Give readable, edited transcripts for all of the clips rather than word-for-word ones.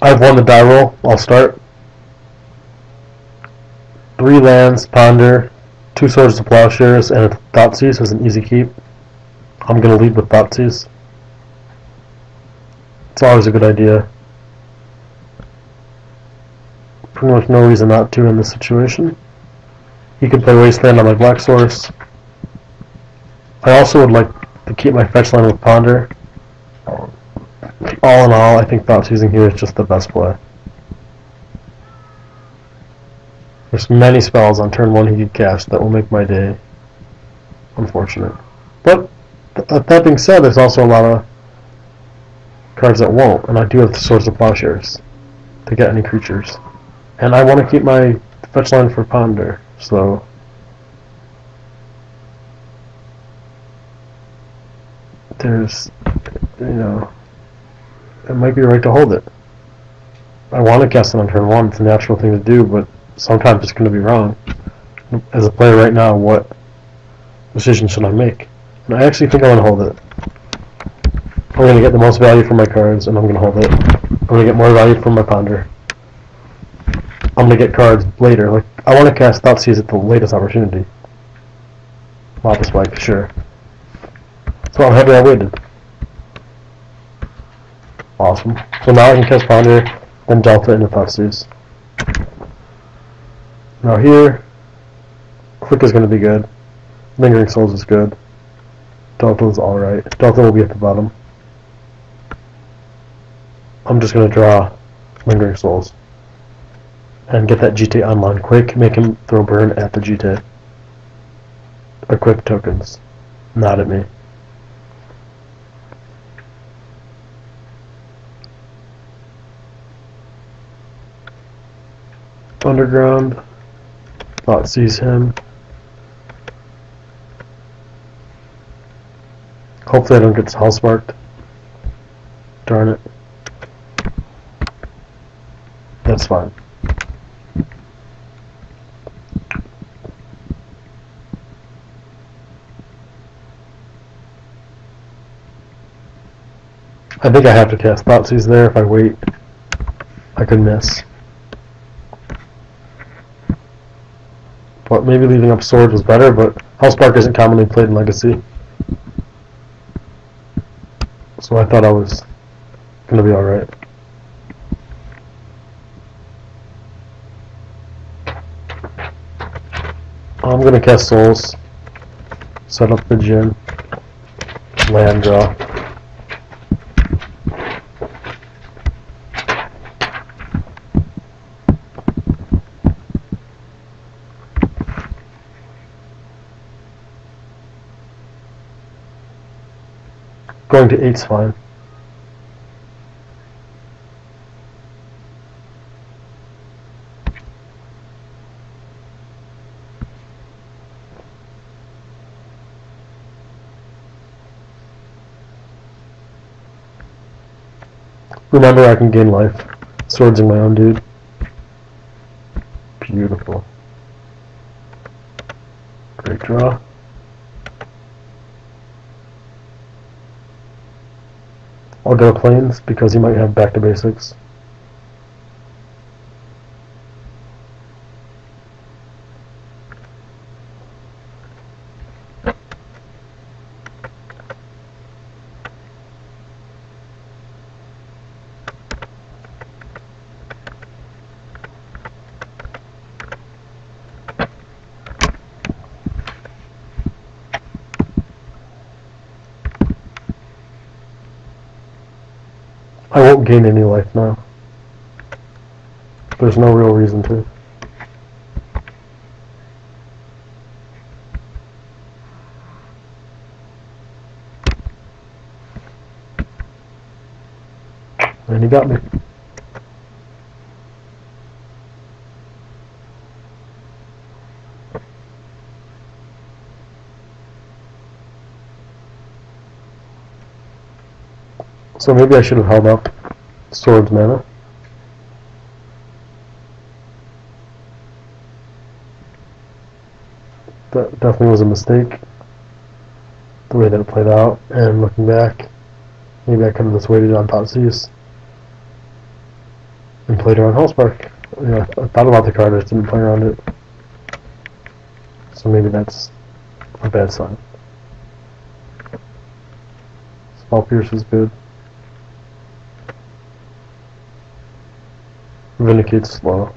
I've won the die roll. I'll start. 3 lands, ponder, 2 swords to plowshares, and a Thoughtseize as an easy keep. I'm going to lead with Thoughtseize. It's always a good idea. Pretty much no reason not to in this situation. He can play Wasteland on my black source. I also would like to keep my fetch line with ponder. All in all, I think Thoughtseizing here is just the best play. There's many spells on turn 1 he could cast that will make my day unfortunate. But that being said, there's also a lot of cards that won't, and I do have the Swords of Plowshares to get any creatures. And I want to keep my fetch line for ponder, so there's, it might be right to hold it. I want to cast it on turn 1, it's a natural thing to do, but sometimes it's going to be wrong. As a player right now, what decision should I make? And I actually think I want to hold it. I'm going to get the most value from my cards, and I'm going to hold it. I'm going to get more value from my ponder. I'm going to get cards later. Like, I want to cast Thoughtseize at the latest opportunity. Lava Spike, sure. So I'm happy I waited. Awesome. So now I can cast ponder, then Delta into Thoughtseize. Now here, Quick is going to be good. Lingering Souls is good. Delta is alright. Delta will be at the bottom. I'm just going to draw Lingering Souls. And get that GT online quick. Make him throw burn at the GT. Equip tokens. Not at me. Underground. Thoughtseize him. Hopefully I don't get Hellsparked. Darn it. That's fine. I think I have to cast Thoughtseize there. If I wait, I could miss. But maybe leaving up Swords was better, but Hellspark isn't commonly played in Legacy. So I thought I was going to be alright. I'm going to cast Souls. Set up the Djinn. Land draw. Going to 8's fine. Remember, I can gain life. Swords in my own dude. Beautiful. Great draw. I'll go to Plains because he might have back to basics. I won't gain any life now. There's no real reason to. And he got me. So maybe I should have held up Swords mana. That definitely was a mistake, the way that it played out, and looking back, maybe I could have just waited on Thoughtseize. and played around Hellspark. You know, I thought about the card, I just didn't play around it. So maybe that's a bad sign. Spell Pierce is good. Vindicate's slow.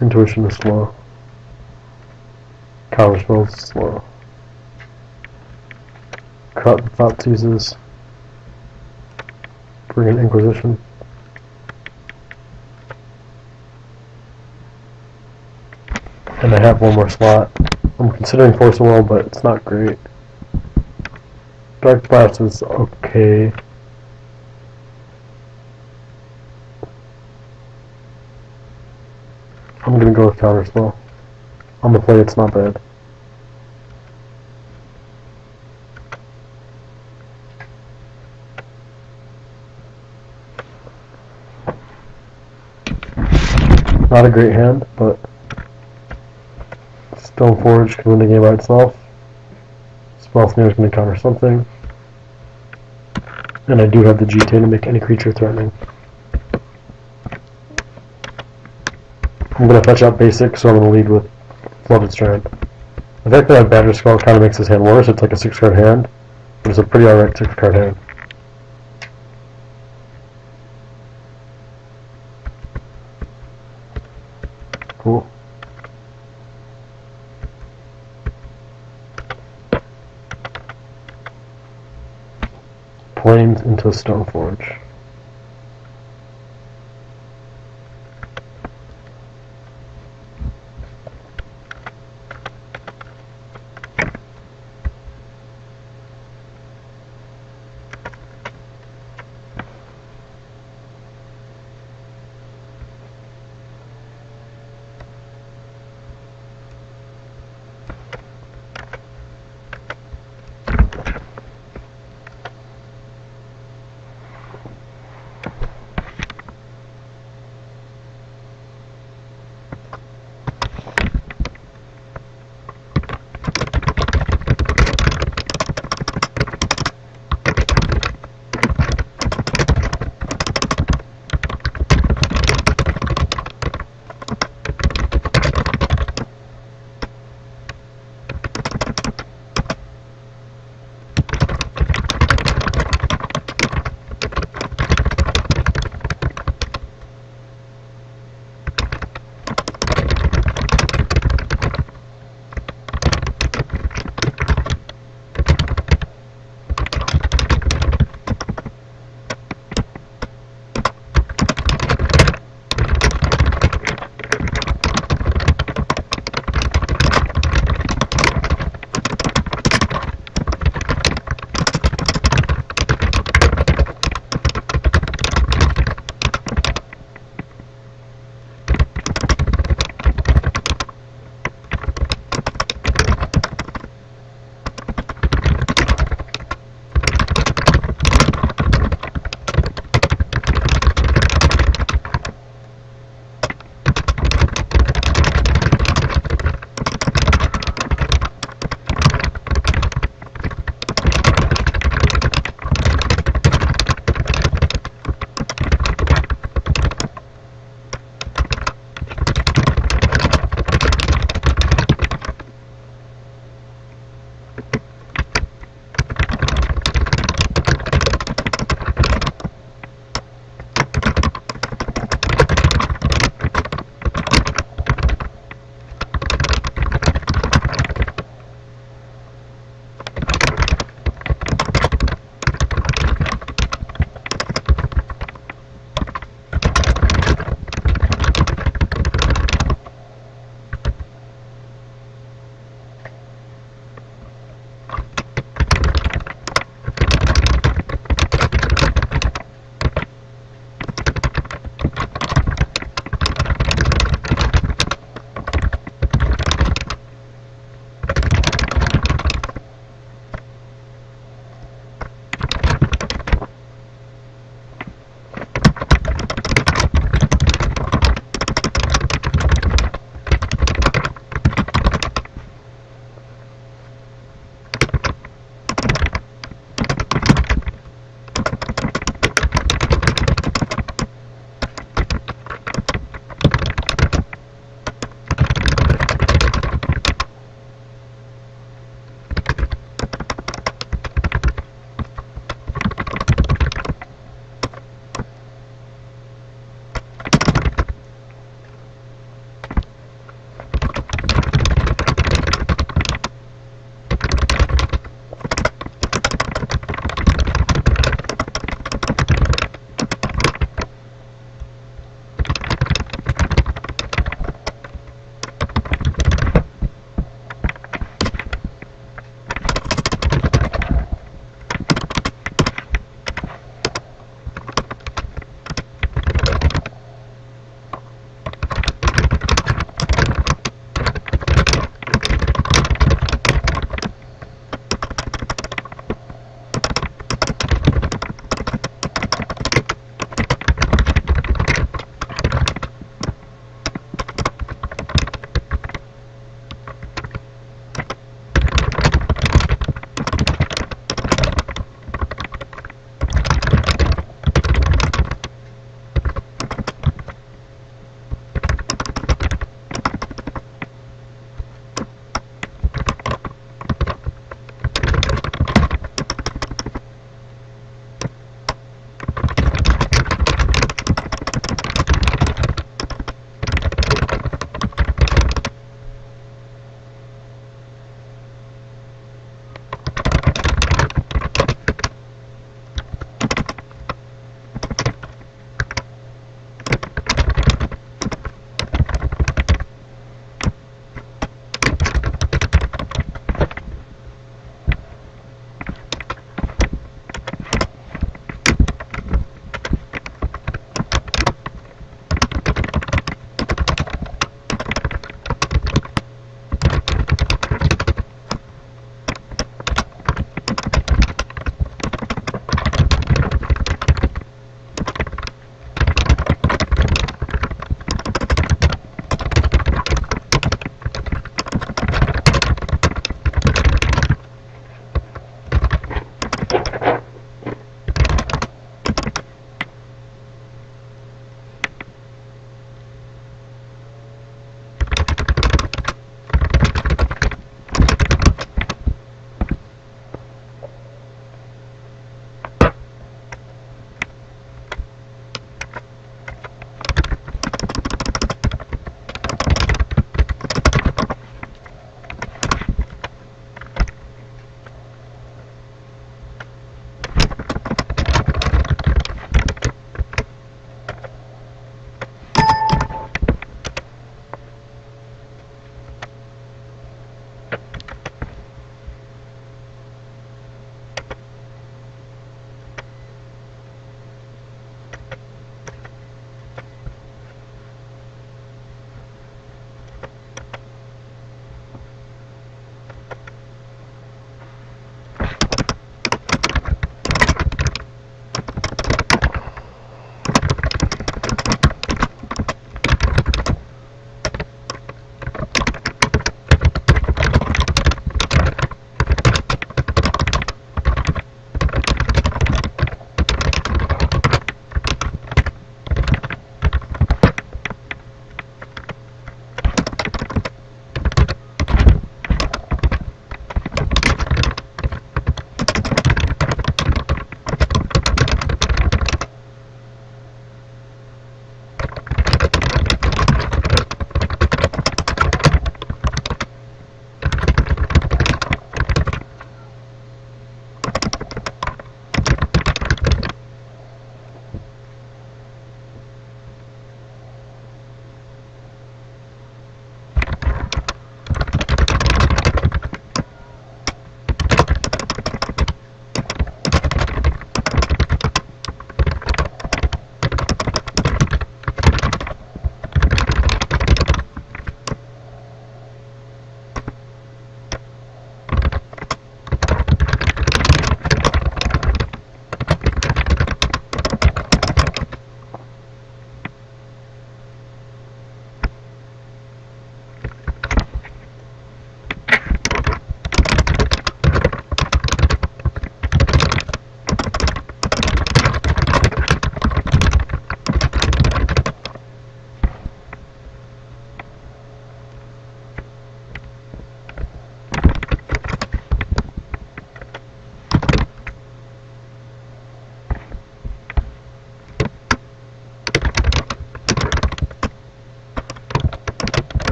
Intuition is slow. Counterspell is slow. Cut Thought Seizes. Bring in Inquisition. And I have one more slot. I'm considering Force of Will, but it's not great. Dark Blast is okay. I'm gonna go with Counterspell. I'm gonna play It's Not Bad. Not a great hand, but Stonforge can win the game by itself. Spellsnare is going to counter something. And I do have the GT to make any creature threatening. I'm going to fetch out basic, so I'm going to lead with Flooded Strand. The fact that I have Badger Skull kind of makes this hand worse. It's like a 6-card hand, but it's a pretty alright 6-card hand. Cool. Planes into Stonforge.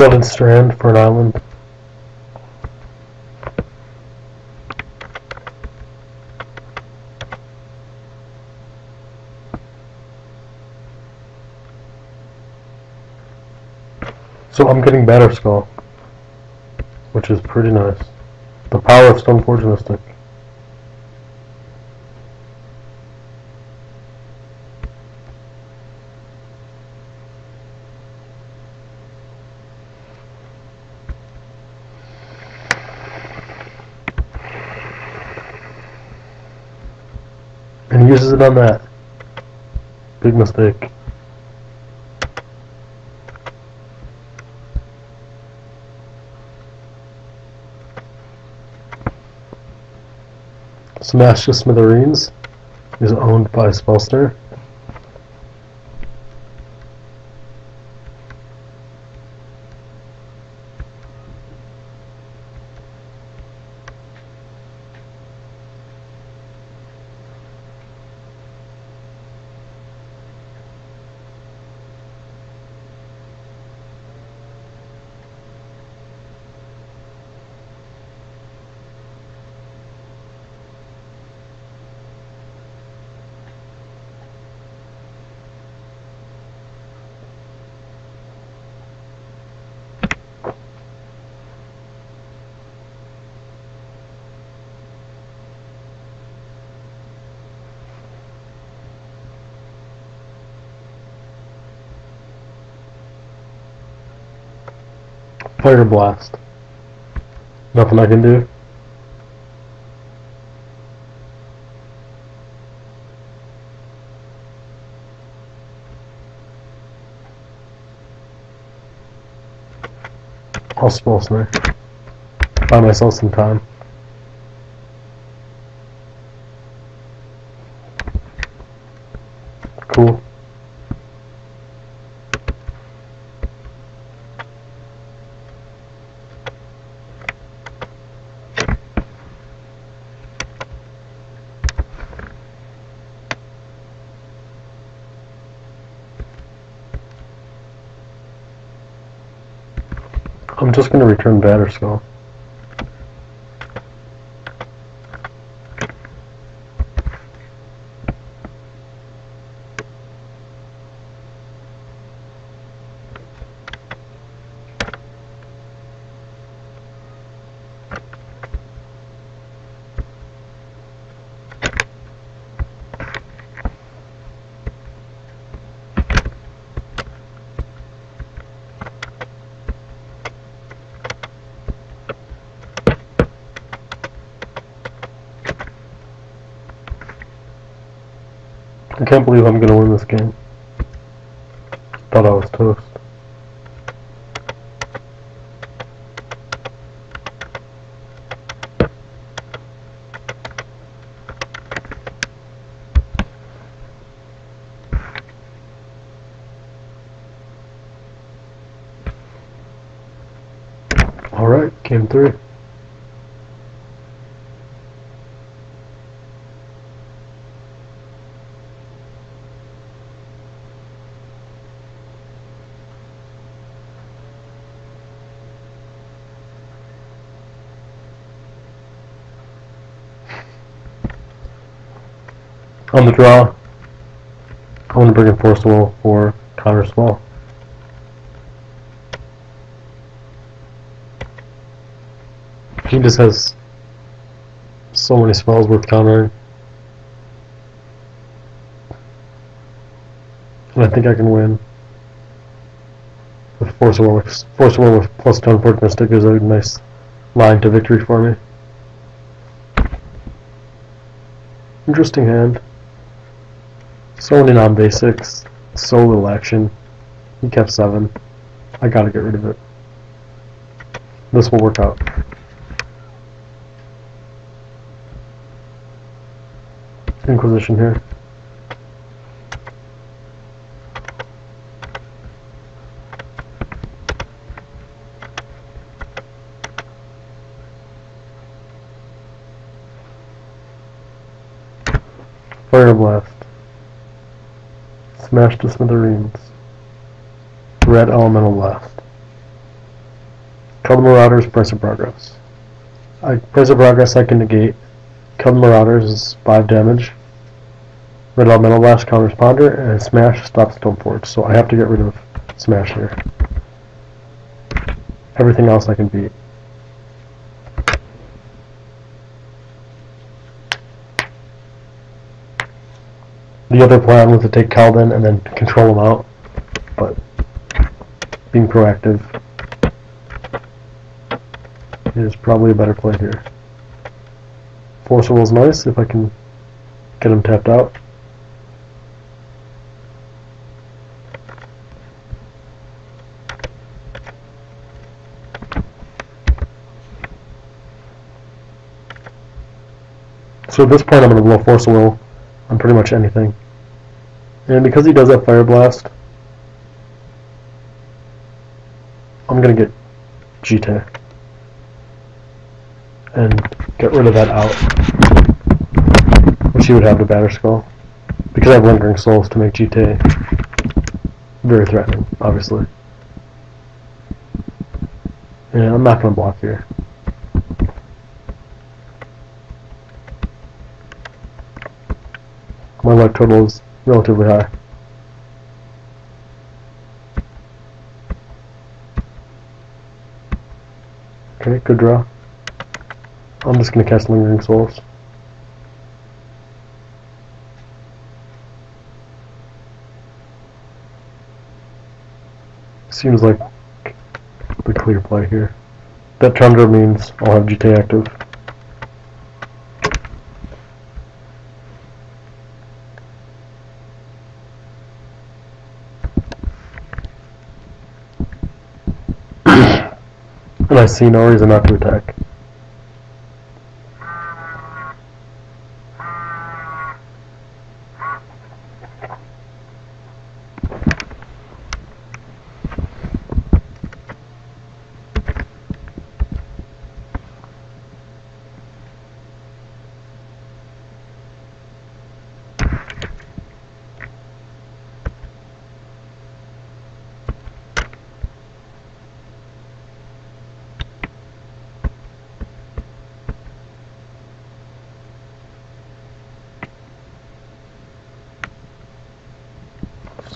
Flooded strand for an island. So I'm getting Batter Skull, which is pretty nice. The power of Stonforge Mystic. And he uses it on that. Big mistake. Smash to Smithereens is owned by Spellster. Fire Blast. Nothing I can do. I'll Spell Snare. Buy myself some time. Cool. I'm just going to return Batter Skull. I can't believe I'm going to win this game. Thought I was toast. Alright, game 3. On the draw, I want to bring in Force Will for counter spell. He just has so many spells worth countering. And I think I can win with Force Will with plus Stonforge Mystic is a nice line to victory for me. Interesting hand. So many non-basics, so little action. He kept 7. I gotta get rid of it. This will work out. Inquisition here. Fire Blast. Smash to Smithereens. Red Elemental Blast. Kill the Marauders, Price of Progress. Price of Progress I can negate. Kill the Marauders is 5 damage. Red Elemental Blast counters Ponder, and Smash stops Stonforge. So I have to get rid of Smash here. Everything else I can beat. The other plan was to take Keldon and then control him out, but being proactive is probably a better play here. Force of Will is nice if I can get him tapped out. So at this point I'm going to blow Force of Will on pretty much anything. And because he does that Fire Blast, I'm going to get Jite and get rid of that out, which he would have to Batter Skull. Because I have Lingering Souls to make Jite very threatening, obviously. Yeah, I'm not going to block here. My life total is relatively high. Okay, good draw. I'm just going to cast Lingering Souls. Seems like the clear play here. That Tundra means I'll have GT active. And I see no reason not to attack.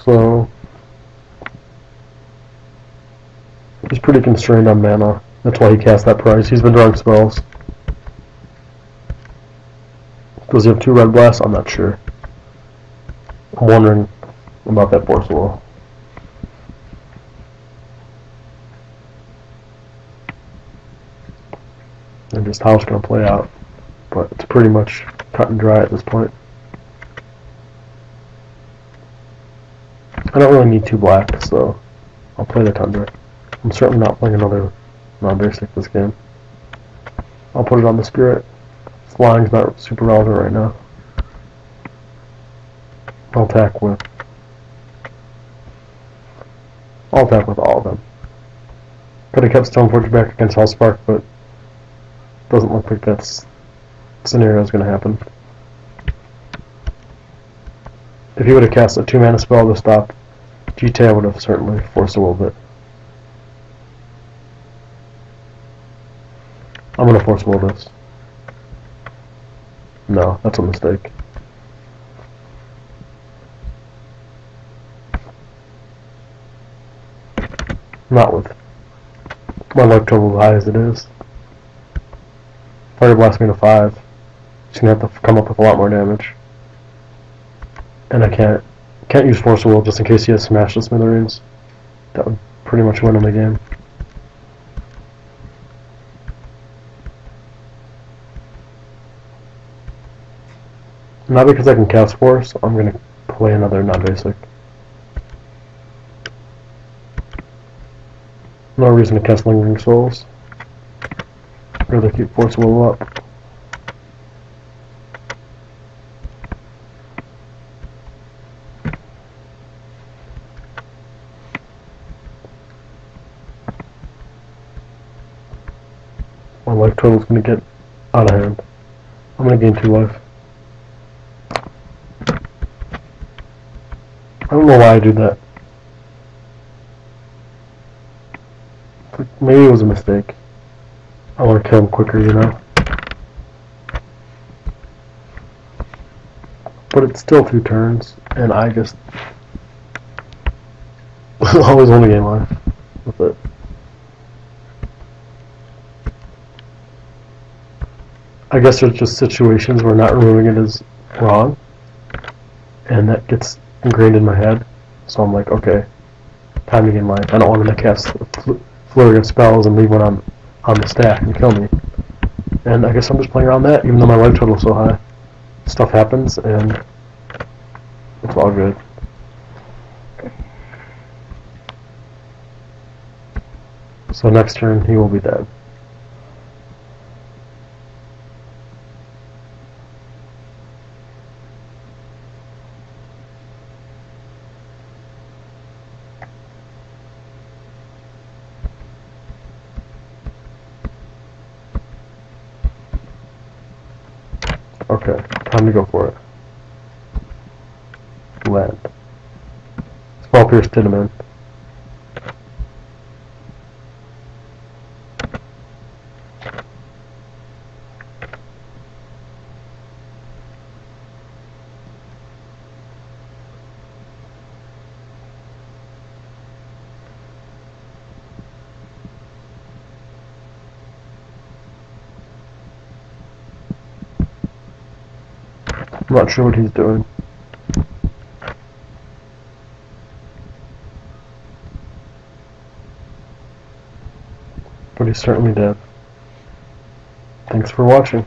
So he's pretty constrained on mana. That's why he cast that price. He's been drawing spells. Does he have 2 Red Blasts? I'm not sure. I'm wondering about that Force Will. And just how it's going to play out. But it's pretty much cut and dry at this point. I don't really need 2 black, so I'll play the Tundra. I'm certainly not playing another non-basic this game. I'll put it on the Spirit. Flying's not super relevant right now. I'll attack with all of them. Could have kept Stoneforge back against Hellspark, but doesn't look like that scenario is going to happen. If he would have cast a 2-mana spell to stop GT, I would have certainly forced a little bit. I'm going to force will this. No, that's a mistake. Not with my life total as high as it is. Fire Blast me to 5. He's going to have to come up with a lot more damage. And I can't use Force of Will just in case he has Smash the Smithereens. That would pretty much win him the game. Not because I can cast Force, I'm going to play another non-basic. No reason to cast Lingering Souls. I'd rather keep Force Will up. My life total is going to get out of hand. I'm going to gain 2 life. I don't know why I do that. maybe it was a mistake. I want to kill him quicker, you know? But it's still 2 turns, and I just always won the game life with it. I guess there's just situations where not removing it is wrong, and that gets ingrained in my head. So I'm like, okay, time to gain life. I don't want to cast a flurry of spells and leave one on the stack and kill me. And I guess I'm just playing around that, even though my life total is so high. Stuff happens, and it's all good. So next turn, he will be dead. Okay, time to go for it. Land. Spell Pierce did him in. I'm not sure what he's doing. But he's certainly dead. Thanks for watching.